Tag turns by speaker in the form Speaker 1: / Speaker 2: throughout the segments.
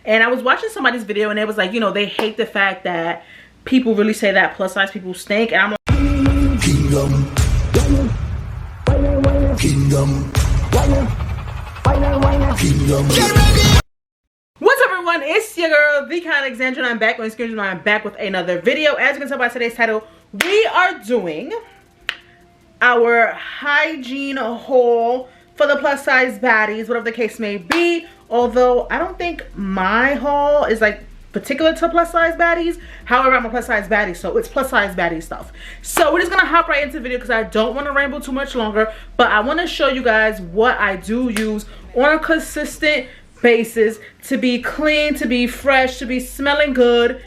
Speaker 1: And I was watching somebody's video and it was like, you know, they hate the fact that people really say that plus size people stink. And I'm like,
Speaker 2: Kingdom. Kingdom. Kingdom.
Speaker 1: what's up everyone, it's your girl TheKyannaAlexandra, and I'm back on screen. I'm back with another video. As you can tell by today's title, we are doing our hygiene haul for the plus size baddies, whatever the case may be. Although I don't think my haul is like particular to plus size baddies. However, I'm a plus size baddie, so it's plus size baddie stuff. So we're just gonna hop right into the video because I don't want to ramble too much longer, but I want to show you guys what I do use on a consistent basis to be clean, to be fresh, to be smelling good,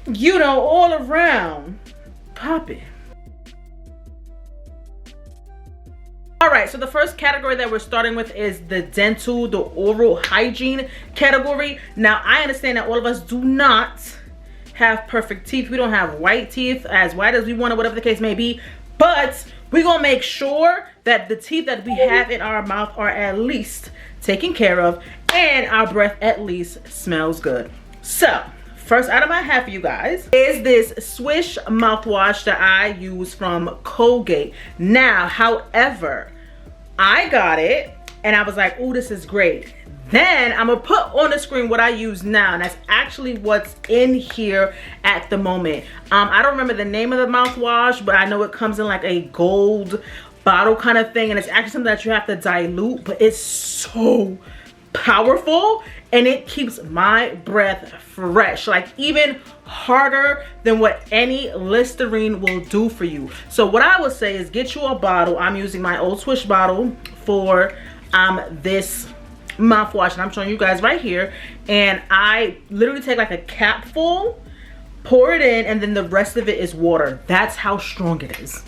Speaker 1: you know, all around popping. Alright, so the first category that we're starting with is the dental, the oral hygiene category. Now, I understand that all of us do not have perfect teeth. We don't have white teeth, as white as we want, or whatever the case may be. But we're going to make sure that the teeth that we have in our mouth are at least taken care of, and our breath at least smells good. So, first item I have for you guys is this Swish mouthwash that I use from Colgate. Now, however, I got it and I was like, oh, this is great. Then I'm gonna put on the screen what I use now, and that's actually what's in here at the moment. I don't remember the name of the mouthwash, but I know it comes in like a gold bottle kind of thing, and it's actually something that you have to dilute, but it's so powerful and it keeps my breath fresh, like even harder than what any Listerine will do for you. So what I would say is get you a bottle. I'm using my old Swish bottle for this mouthwash, and I'm showing you guys right here, and I literally take like a cap full, pour it in, and then the rest of it is water. That's how strong it is.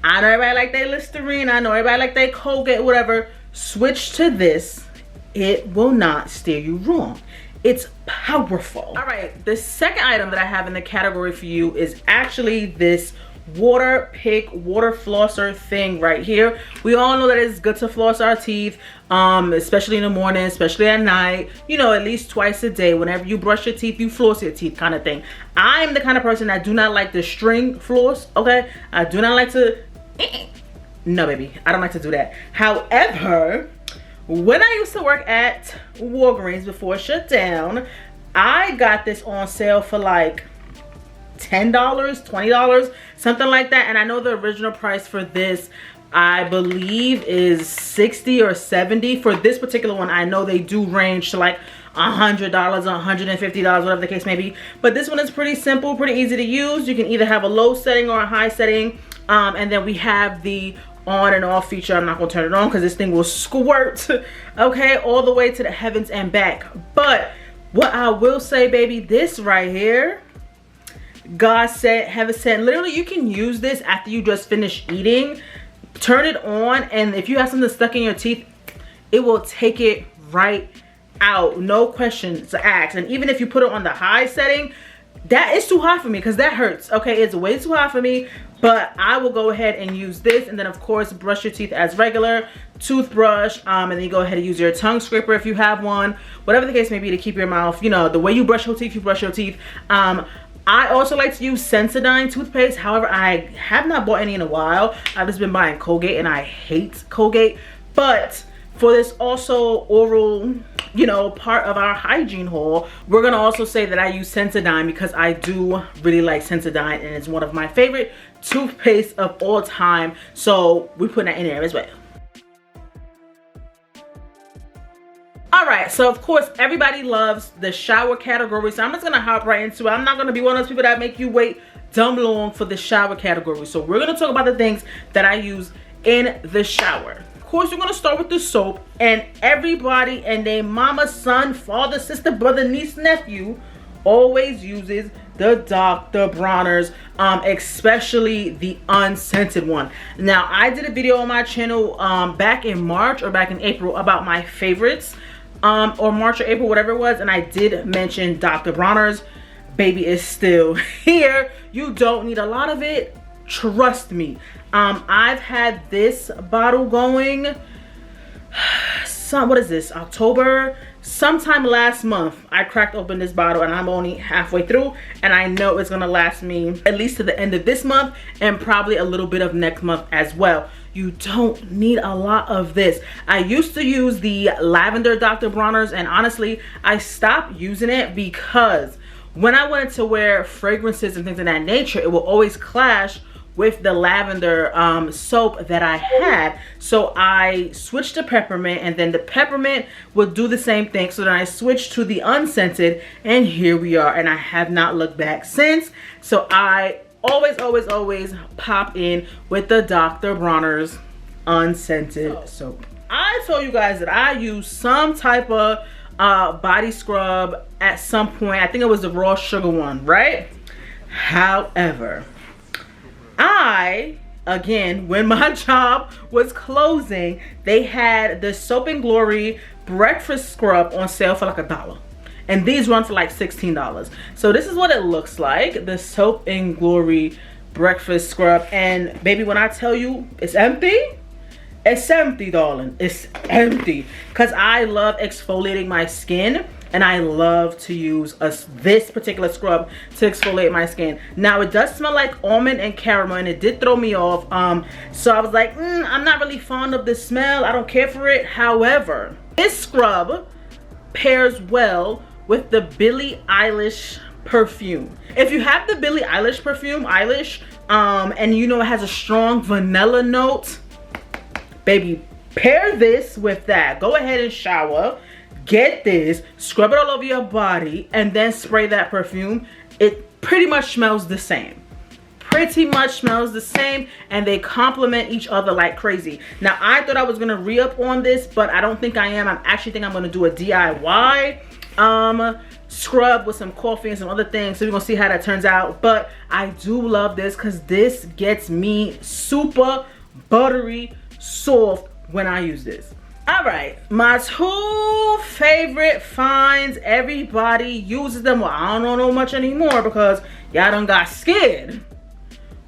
Speaker 1: I know everybody like they Listerine, I know everybody like they Colgate, whatever. Switch to this. It will not steer you wrong. It's powerful. All right, the second item that I have in the category for you is actually this water pick water flosser thing right here. We all know that it's good to floss our teeth, especially in the morning, especially at night, you know, at least twice a day. Whenever you brush your teeth, you floss your teeth, kind of thing. I'm the kind of person that do not like the string floss, okay? I do not like to, no baby, I don't like to do that. However, when I used to work at Walgreens before it shut down, I got this on sale for like $10, $20, something like that. And I know the original price for this, I believe, is $60 or $70. For this particular one, I know they do range to like $100, $150, whatever the case may be. But this one is pretty simple, pretty easy to use. You can either have a low setting or a high setting. And then we have the on and off feature. I'm not gonna turn it on because this thing will squirt, okay, all the way to the heavens and back. But what I will say, baby, this right here, God said, heaven said, literally you can use this after you just finish eating. Turn it on, and if you have something stuck in your teeth, it will take it right out, no questions asked. And even if you put it on the high setting, that is too high for me because that hurts, okay? It's way too high for me. But I will go ahead and use this, and then of course brush your teeth as regular, toothbrush, and then you go ahead and use your tongue scraper if you have one, whatever the case may be, to keep your mouth, you know, the way you brush your teeth, you brush your teeth. I also like to use Sensodyne toothpaste. However, I have not bought any in a while. I've just been buying Colgate, and I hate Colgate. But for this also oral, you know, part of our hygiene haul, we're gonna also say that I use Sensodyne because I do really like Sensodyne, and it's one of my favorite toothpaste of all time. So we put that in there as well. All right, so of course everybody loves the shower category, so I'm just gonna hop right into it. I'm not gonna be one of those people that make you wait dumb long for the shower category. So we're gonna talk about the things that I use in the shower. Of course, we're gonna start with the soap, and everybody and their mama, son, father, sister, brother, niece, nephew always uses the Dr. Bronner's, especially the unscented one. Now, I did a video on my channel back in March or back in April about my favorites, or March or April, whatever it was, and I did mention Dr. Bronner's. Baby is still here. You don't need a lot of it, trust me. I've had this bottle going, what is this, October sometime last month I cracked open this bottle, and I'm only halfway through, and I know it's gonna last me at least to the end of this month and probably a little bit of next month as well. You don't need a lot of this. I used to use the lavender Dr. Bronner's, and honestly I stopped using it because when I wanted to wear fragrances and things of that nature, it will always clash with the lavender soap that I had. So I switched to peppermint, and then the peppermint would do the same thing. So then I switched to the unscented, and here we are, and I have not looked back since. So I always pop in with the Dr. Bronner's unscented soap. I told you guys that I use some type of body scrub at some point. I think it was the raw sugar one, right? However, again, when my job was closing, they had the Soap and Glory breakfast scrub on sale for like $1, and these run for like $16. So this is what it looks like, the Soap and Glory breakfast scrub. And baby, when I tell you it's empty, it's empty, darling. It's empty, because I love exfoliating my skin, and I love to use this particular scrub to exfoliate my skin. Now it does smell like almond and caramel, and it did throw me off. So I was like, I'm not really fond of the smell. I don't care for it. However, this scrub pairs well with the Billie Eilish perfume. If you have the Billie Eilish perfume, and you know it has a strong vanilla note, baby, pair this with that. Go ahead and shower, get this, scrub it all over your body, and then spray that perfume. It pretty much smells the same. And they complement each other like crazy. Now I thought I was gonna re-up on this, but I don't think I am. I actually think I'm gonna do a DIY scrub with some coffee and some other things, so we're gonna see how that turns out. But I do love this because this gets me super buttery soft when I use this. All right, my two favorite finds. Everybody uses them. Well, I don't know much anymore because y'all done got scared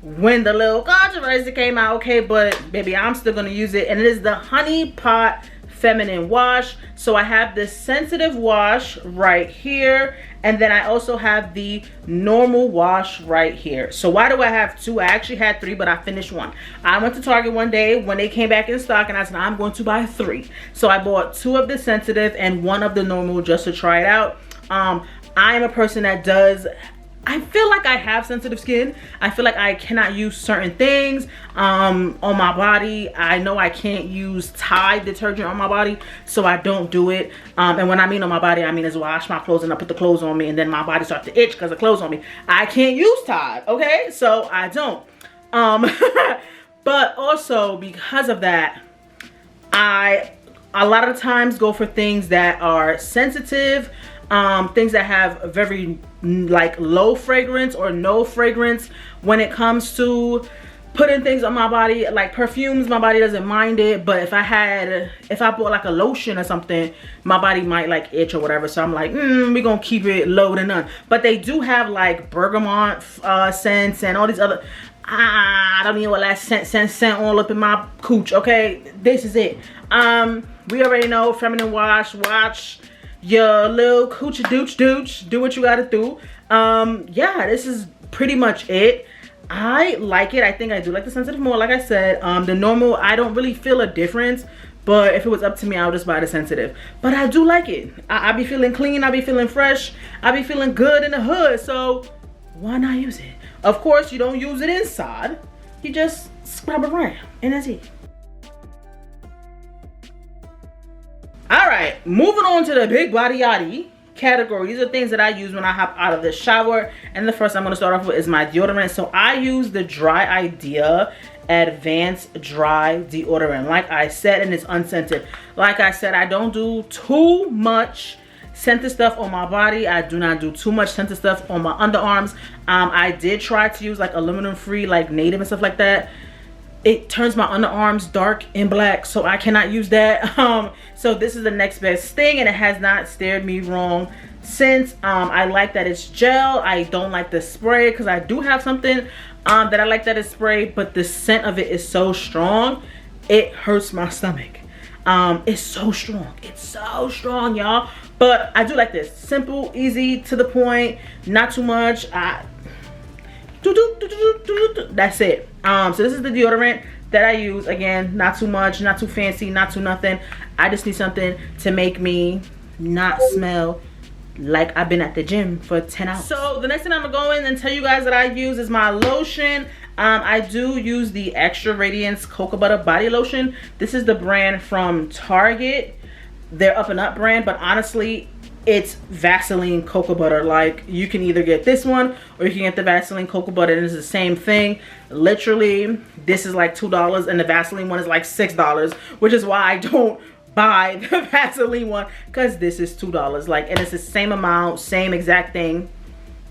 Speaker 1: when the little controversy came out. Okay, but baby, I'm still gonna use it, and it is the Honey Pot Feminine Wash. So I have this sensitive wash right here, and then I also have the normal wash right here. So why do I have two? I actually had three, but I finished one. I went to Target one day when they came back in stock, and I said, I'm going to buy three. So I bought two of the sensitive and one of the normal just to try it out. I am a person that I feel like I have sensitive skin. I feel like I cannot use certain things on my body. I know I can't use Tide detergent on my body, so I don't do it. And when I mean on my body, I mean as well, I wash my clothes and I put the clothes on me, and then my body starts to itch because of clothes on me. I can't use Tide, okay? So I don't. But also because of that, I a lot of times go for things that are sensitive, things that have very like low fragrance or no fragrance when it comes to putting things on my body. Like perfumes, my body doesn't mind it, but if I bought like a lotion or something, my body might like itch or whatever. So I'm like, we're gonna keep it low to none. But they do have like bergamot scents and all these other, I don't even want that scent all up in my cooch. Okay, this is it. We already know feminine wash your little coochie dooch, do what you gotta do. Yeah, this is pretty much it. I like it. I think I do like the sensitive more, like I said. The normal, I don't really feel a difference, but if it was up to me, I would just buy the sensitive. But I do like it. I be feeling clean, I be feeling fresh, I be feeling good in the hood, so why not use it? Of course, you don't use it inside, you just scrub around, and that's it. All right, moving on to the big body yaddy category. These are things that I use when I hop out of the shower. And the first I'm going to start off with is my deodorant. So I use the Dry Idea Advanced Dry Deodorant. Like I said, and it's unscented. Like I said, I don't do too much scented stuff on my body. I do not do too much scented stuff on my underarms. I did try to use like aluminum free, like native and stuff like that. It turns my underarms dark and black, so I cannot use that. So this is the next best thing, and it has not steered me wrong since. I like that it's gel. I don't like the spray because I do have something that I like that is spray, but the scent of it is so strong, it hurts my stomach. It's so strong. It's so strong, y'all. But I do like this. Simple, easy, to the point, not too much. That's it. So this is the deodorant that I use. Again, not too much, not too fancy, not too nothing. I just need something to make me not smell like I've been at the gym for 10 hours. So the next thing I'm gonna go in and tell you guys that I use is my lotion. I do use the Extra Radiance Cocoa Butter Body Lotion. This is the brand from Target. They're Up and Up brand, but honestly, it's Vaseline cocoa butter. Like, you can either get this one or you can get the Vaseline cocoa butter, and it's the same thing. Literally, this is like $2 and the Vaseline one is like $6, which is why I don't buy the Vaseline one, because this is $2. Like, and it's the same amount, same exact thing.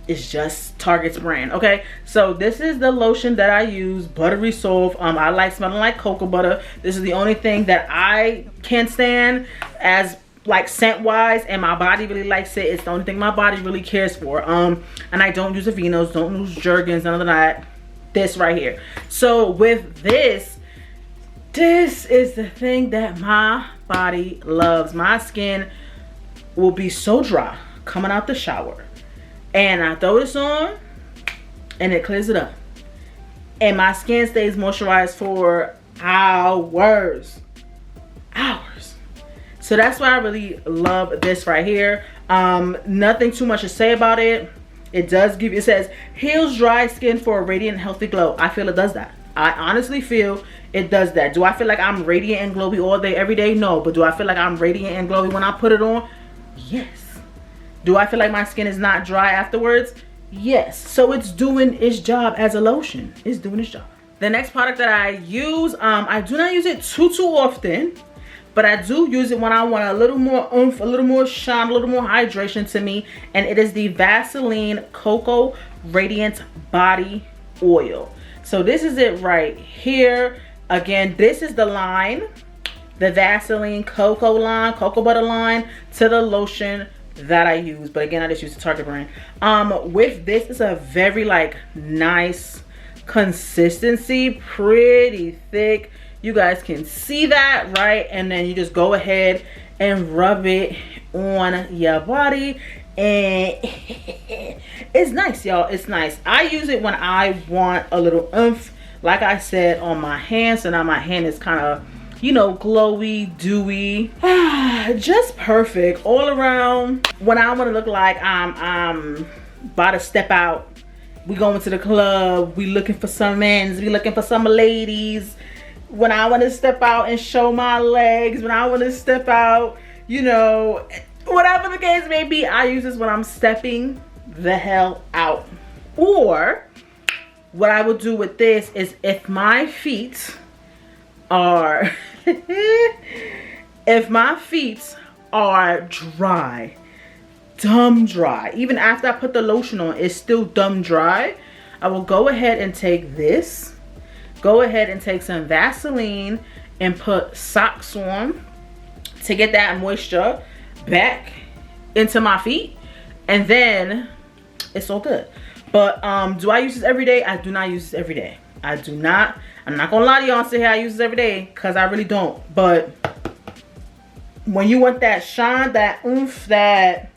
Speaker 1: It's just Target's brand. Okay, so this is the lotion that I use, buttery soft. I like smelling like cocoa butter. This is the only thing that I can stand as like scent wise, and my body really likes it. It's the only thing my body really cares for. And I don't use Aveeno's, don't use Jergens, none of that. This right here. So with this is the thing that my body loves. My skin will be so dry coming out the shower, and I throw this on and it clears it up, and my skin stays moisturized for hours. So that's why I really love this right here. Nothing too much to say about it. It does give you, it says heals dry skin for a radiant healthy glow. I feel it does that. I honestly feel it does that. Do I feel like I'm radiant and glowy all day every day? No. But do I feel like I'm radiant and glowy when I put it on? Yes. Do I feel like my skin is not dry afterwards? Yes. So it's doing its job as a lotion. It's doing its job. The next product that I use, I do not use it too often, but I do use it when I want a little more oomph, a little more shine, a little more hydration to me. And it is the Vaseline Cocoa Radiant Body Oil. So this is it right here. Again, this is the line, the Vaseline Cocoa line, cocoa butter line, to the lotion that I use. But again, I just use the Target brand. With this, it's a very like nice consistency, pretty thick. You guys can see that, right? And then you just go ahead and rub it on your body, and it's nice, y'all. It's nice. I use it when I want a little oomph, like I said, on my hand. So now my hand is kind of, you know, glowy, dewy, just perfect all around. When I want to look like I'm about to step out, we going to the club, we looking for some men's, we looking for some ladies. When I want to step out and show my legs, when I want to step out, you know, whatever the case may be, I use this when I'm stepping the hell out. Or what I will do with this is, if my feet are if my feet are dry, dumb dry, even after I put the lotion on, it's still dumb dry, I will go ahead and take this, go ahead and take some Vaseline and put socks on to get that moisture back into my feet, and then it's all good. But do I use this every day? I do not use this every day. I do not. I'm not gonna lie to y'all and say, hey, I use this every day, because I really don't. But when you want that shine, that oomph, that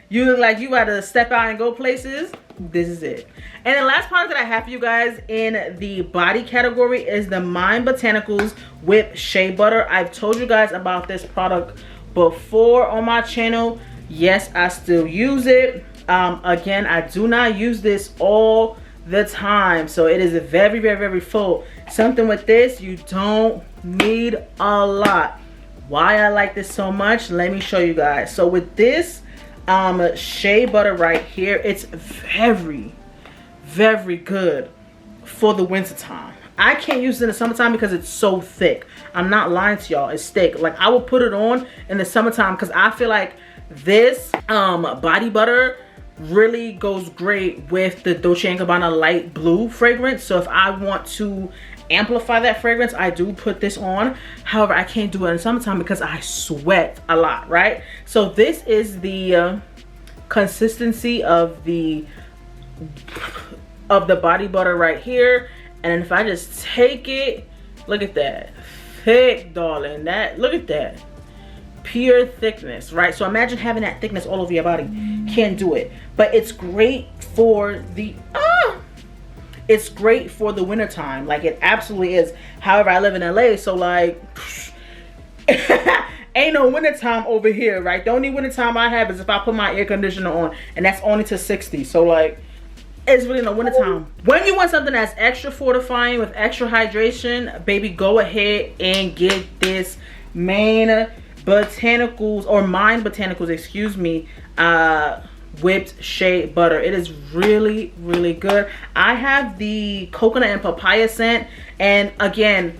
Speaker 1: you look like you gotta step out and go places, this is it. And the last product that I have for you guys in the body category is the Mind Botanicals Whipped Shea Butter. I've told you guys about this product before on my channel. Yes, I still use it. Again, I do not use this all the time, so it is very, very, very full. Something with this, you don't need a lot. Why I like this so much, let me show you guys. So with this shea butter right here, it's very, very good for the winter time. I can't use it in the summertime because it's so thick. I'm not lying to y'all, it's thick. Like, I will put it on in the summertime because I feel like this body butter really goes great with the Dolce & Gabbana light blue fragrance. So if I want to amplify that fragrance, I do put this on. However, I can't do it in summertime because I sweat a lot, right? So this is the consistency of the body butter right here. And if I just take it, look at that, thick, darling. That, look at that, pure thickness, right? So imagine having that thickness all over your body. Can't do it. But it's great for the it's great for the winter time. Like, it absolutely is. However, I live in LA, so like ain't no winter time over here, right? The only winter time I have is if I put my air conditioner on, and that's only to 60. So like, it's really no winter time. When you want something that's extra fortifying with extra hydration, baby, go ahead and get this Maine Botanicals, or Mine Botanicals, excuse me, whipped shea butter. It is really, really good. I have the coconut and papaya scent, and again,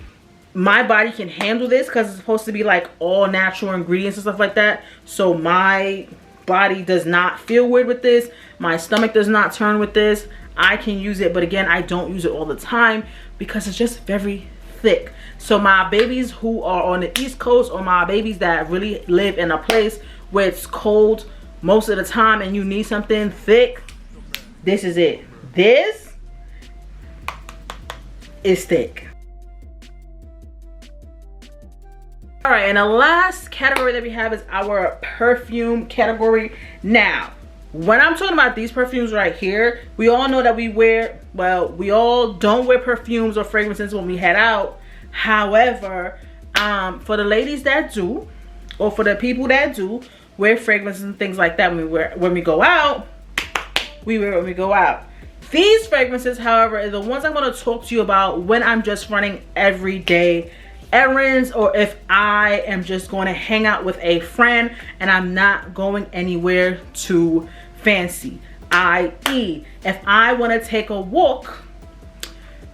Speaker 1: my body can handle this because it's supposed to be like all natural ingredients and stuff like that. So my body does not feel weird with this. My stomach does not turn with this. I can use it, but again, I don't use it all the time because it's just very thick. So my babies who are on the East Coast, or my babies that really live in a place where it's cold most of the time and you need something thick, this is it. This is thick. All right, and the last category that we have is our perfume category. Now, when I'm talking about these perfumes right here, we all know that we wear, well, we all don't wear perfumes or fragrances when we head out. However, for the ladies that do, or for the people that do wear fragrances and things like that when we go out, we wear when we go out. These fragrances, however, are the ones I'm going to talk to you about when I'm just running everyday errands, or if I am just going to hang out with a friend and I'm not going anywhere too fancy. I.e., if I want to take a walk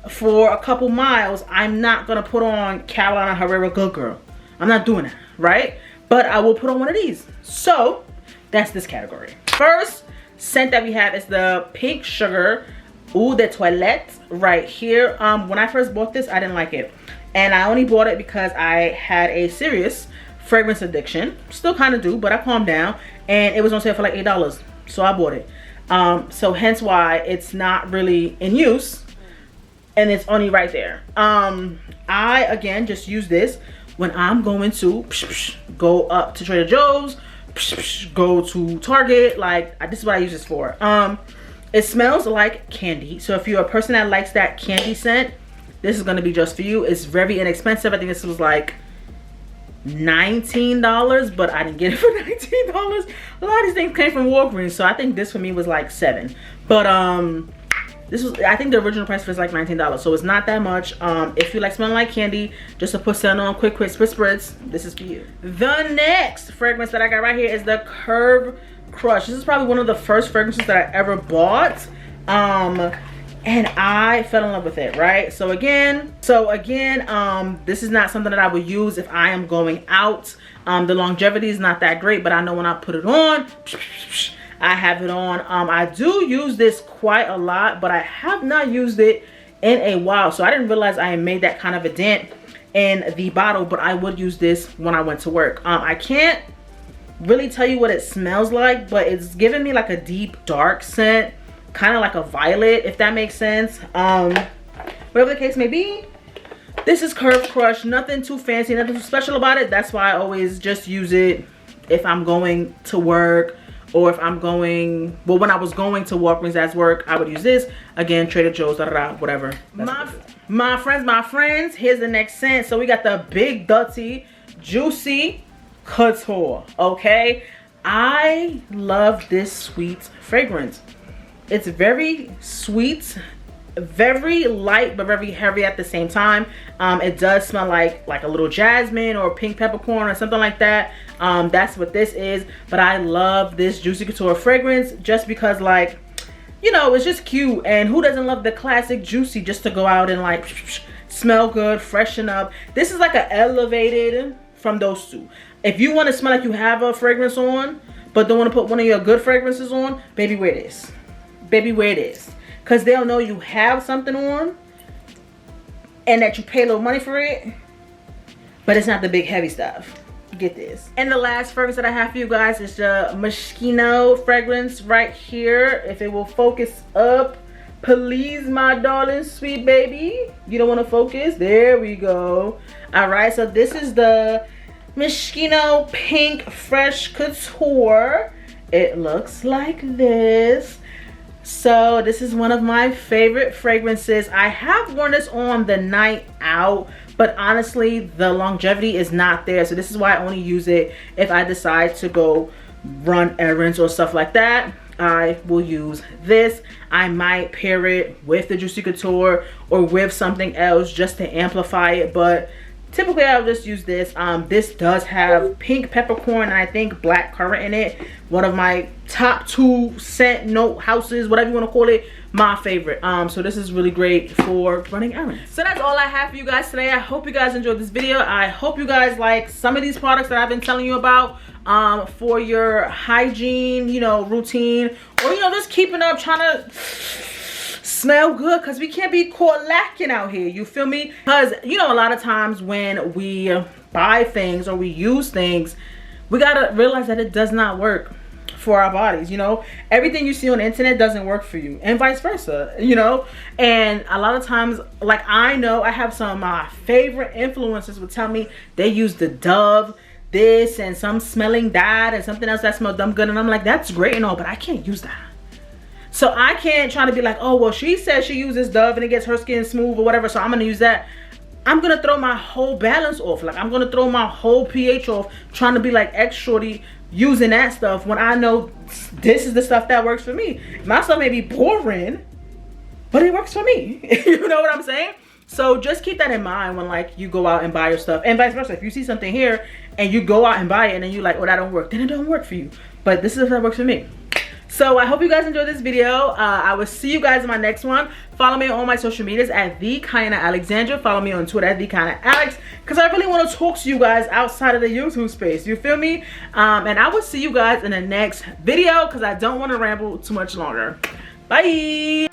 Speaker 1: for a couple miles, I'm not going to put on Carolina Herrera Good Girl. I'm not doing that, right? But I will put on one of these. So that's this category. First scent that we have is the Pink Sugar Eau de Toilette right here. When I first bought this, I didn't like it, and I only bought it because I had a serious fragrance addiction. Still kind of do, but I calmed down, and it was on sale for like $8, so I bought it. So hence why it's not really in use, and it's only right there. I again just use this when I'm going to go up to Trader Joe's, go to Target. Like, this is what I use this for. It smells like candy, so if you're a person that likes that candy scent, this is going to be just for you. It's very inexpensive. I think this was like $19, but I didn't get it for $19. A lot of these things came from Walgreens, so I think this for me was like $7. But this was, I think the original price was like $19, so it's not that much. If you like smelling like candy, just to put something on quick spritz, this is for you. The next fragrance that I got right here is the Curve Crush. This is probably one of the first fragrances that I ever bought, and I fell in love with it, right? So again, this is not something that I would use if I am going out. The longevity is not that great, but I know when I put it on, I have it on. I do use this quite a lot, but I have not used it in a while, so I didn't realize I had made that kind of a dent in the bottle, but I would use this when I went to work. I can't really tell you what it smells like, but it's giving me like a deep dark scent, kind of like a violet, if that makes sense. Whatever the case may be, this is Curve Crush. Nothing too fancy, nothing too special about it. That's why I always just use it if I'm going to work, or if I'm going, well, when I was going to Walgreens as work, I would use this. Again, Trader Joe's, whatever. My friends, here's the next scent. So we got the Big Dirty Juicy Couture, okay? I love this sweet fragrance. It's very sweet, very light, but very heavy at the same time. It does smell like a little jasmine or pink peppercorn or something like that. That's what this is. But I love this Juicy Couture fragrance just because, like, you know, it's just cute. And who doesn't love the classic Juicy, just to go out and like smell good, freshen up. This is like an elevated from those two. If you want to smell like you have a fragrance on, but don't want to put one of your good fragrances on, baby, wear this. Baby, wear this. Because they'll know you have something on and that you pay a little money for it, but it's not the big heavy stuff. Get this. And the last fragrance that I have for you guys is the Moschino fragrance right here. If it will focus up, please, my darling sweet baby. You don't want to focus? There we go. All right, so this is the Moschino Pink Fresh Couture. It looks like this. So this is one of my favorite fragrances. I have worn this on the night out, but honestly the longevity is not there. So this is why I only use it if I decide to go run errands or stuff like that. I will use this. I might pair it with the Juicy Couture or with something else just to amplify it, but typically I'll just use this. This does have pink peppercorn and I think black currant in it. One of my top 2 scent note houses, whatever you want to call it, my favorite. So this is really great for running errands. So that's all I have for you guys today. I hope you guys enjoyed this video. I hope you guys like some of these products that I've been telling you about for your hygiene, you know, routine, or you know, just keeping up, trying to smell good, because we can't be caught lacking out here, you feel me? Because you know, a lot of times when we buy things or we use things, we gotta realize that it does not work for our bodies. You know, everything you see on the internet doesn't work for you, and vice versa, you know. And a lot of times, like, I know I have some of my favorite influencers would tell me they use the Dove this and some smelling that and something else that smelled dumb good, and I'm like, that's great and all, but I can't use that. So I can't try to be like, oh well, she says she uses Dove and it gets her skin smooth or whatever, so I'm gonna use that. I'm gonna throw my whole balance off. Like, I'm gonna throw my whole pH off trying to be like X shorty using that stuff when I know this is the stuff that works for me. My stuff may be boring, but it works for me. You know what I'm saying? So just keep that in mind when like you go out and buy your stuff, and vice versa. If you see something here and you go out and buy it and then you're like, oh, that don't work, then it don't work for you. But this is what works for me. So I hope you guys enjoyed this video. I will see you guys in my next one. Follow me on all my social medias at TheKyannaAlexandra. Follow me on Twitter at TheKyannaAlex, because I really want to talk to you guys outside of the YouTube space. You feel me? And I will see you guys in the next video, because I don't want to ramble too much longer. Bye.